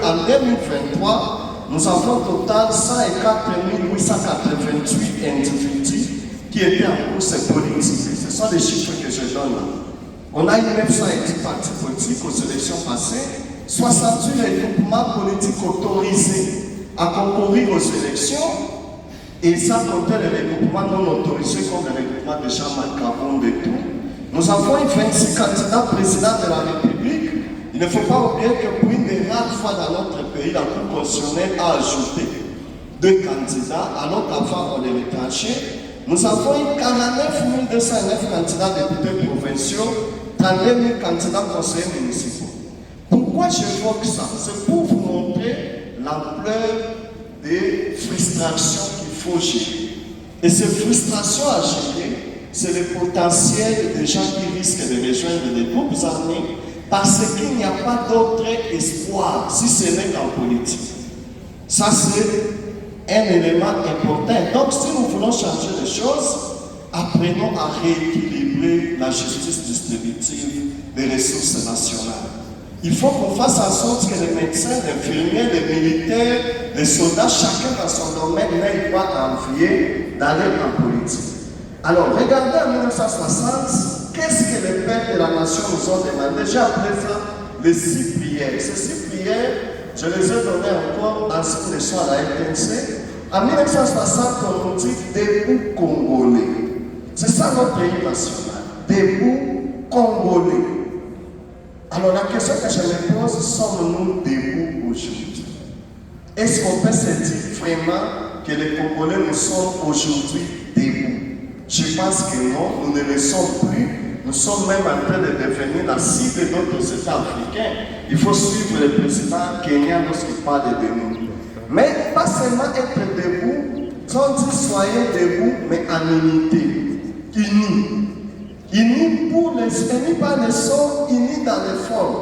qu'en 2023, nous avons au total 104 888 individus qui étaient en course politique. Ce sont les chiffres que je donne là. On a eu 910 partis politiques aux élections passées, 68 regroupements politiques autorisés à concourir aux élections, et ça comptait les regroupements non autorisés comme le regroupement de Jean-Marc Kabonde et tout. Nous avons eu 26 candidats présidents de la République. Il ne faut pas oublier que pour une des rares fois dans notre pays, la Cour constitutionnelle a ajouté 2 candidats, alors qu'avant on les retranchait. Nous avons eu 49 209 candidats députés provinciaux, 32 000 candidats conseillers municipaux. Pourquoi j'évoque ça? C'est pour vous montrer l'ampleur des frustrations qu'il faut gérer. Et ces frustrations à gérer, c'est le potentiel des gens qui risquent de rejoindre les groupes armés parce qu'il n'y a pas d'autre espoir si ce n'est qu'en politique. Ça, c'est un élément important. Donc, si nous voulons changer les choses, apprenons à rééquilibrer la justice distributive des ressources nationales. Il faut qu'on fasse en sorte que les médecins, les infirmiers, les militaires, les soldats, chacun dans son domaine n'ait pas envie d'aller en politique. Alors, regardez en 1960, qu'est-ce que les pères de la nation nous ont demandé? J'ai appelé ça les 6 prières. Ces 6 prières, je les ai données encore dans ce leçon à la RTNC. En 1960, on nous dit debout Congolais. C'est ça notre pays national. Debout Congolais. Alors la question que je me pose, sommes-nous debout aujourd'hui? Est-ce qu'on peut se dire vraiment que les Congolais nous sommes aujourd'hui debout? Je pense que non, nous ne le sommes plus. Nous sommes même en train de devenir la cible d'autres États africains. Il faut suivre le président kenyan lorsqu'il parle de nous. Mais pas seulement être debout, on dit soyez debout, mais en unité, unis. Unis pour unis par le son, unis dans les formes.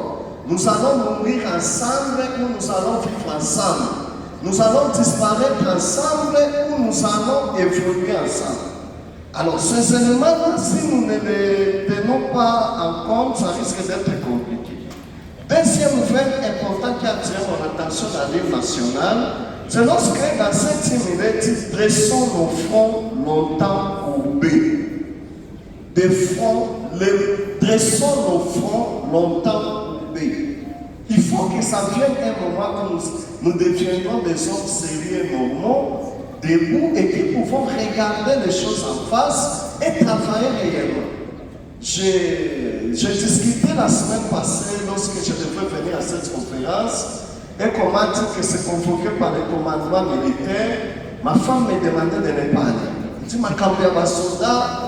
Nous allons mourir ensemble ou nous allons vivre ensemble. Nous allons disparaître ensemble ou nous allons évoluer ensemble. Alors ces éléments-là, si nous ne les tenons pas en compte, ça risque d'être compliqué. Deuxième nouvelle importante qui a attiré mon attention dans l'hymne national, c'est lorsque dans cette hymne, il est dit « Dressons nos fronts longtemps courbés ». Des fronts, dressons nos fronts longtemps courbés. Il faut que ça vienne un moment où nous deviendrons des hommes sérieux et normaux, debout et qui pouvons regarder les choses en face et travailler réellement. J'ai discuté la semaine passée lorsque je devais venir à cette conférence et qu'on m'a dit que c'est convoqué par le commandement militaire. Ma femme me demandait de ne pas aller. Je dis, ma soldat,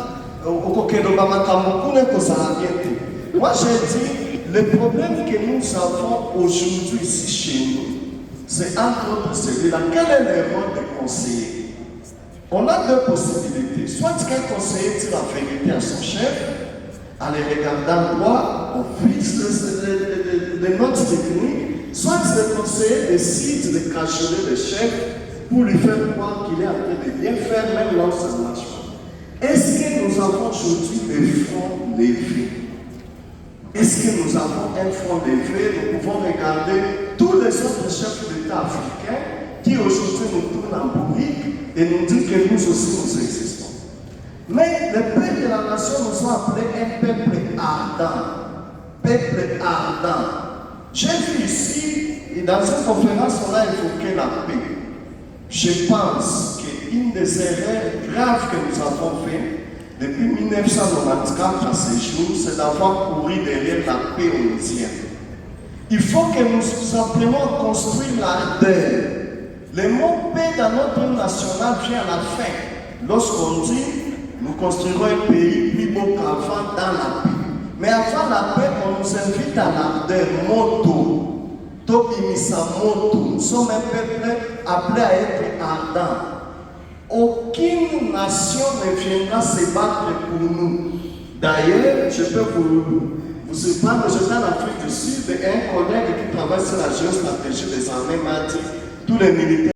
moi j'ai dit, le problème que nous avons aujourd'hui ici chez nous, c'est entre autres celui-là. Quel est le rôle des conseillers? On a 2 possibilités. Soit qu'un conseiller dit la vérité à son chef, en les regardant droit, on fixe les notes techniques, soit le conseiller décide de cajoler le chef pour lui faire croire qu'il est en train de bien faire, même lorsque ça ne marche pas. Est-ce que nous avons aujourd'hui des fronts levés? Est-ce que nous avons un front levé? Nous pouvons regarder tous les autres chefs d'État africains qui aujourd'hui nous tournent en bourrique et nous disent que nous aussi nous existons. Mais les pères de la nation nous ont appelés un peuple ardent. Peuple ardent. J'ai vu ici, et dans cette conférence, on a évoqué la paix. Je pense qu'une des erreurs graves que nous avons faites depuis 1994 à ce jour, c'est d'avoir couru derrière la paix onisienne. Il faut que nous apprenions à construire l'ardeur. Le mot paix dans notre hymne national vient à la fin. Lorsqu'on dit, nous construirons un pays plus beau qu'avant dans la paix. Mais avant la paix, on nous invite à l'ardeur, moto. Tobimisa moto. Nous sommes un peuple appelé à être ardent. Aucune nation ne viendra se battre pour nous. D'ailleurs, je peux vous surprendre, j'étais en Afrique du Sud et un collègue qui travaille sur la géostratégie des armées m'a dit tous les militaires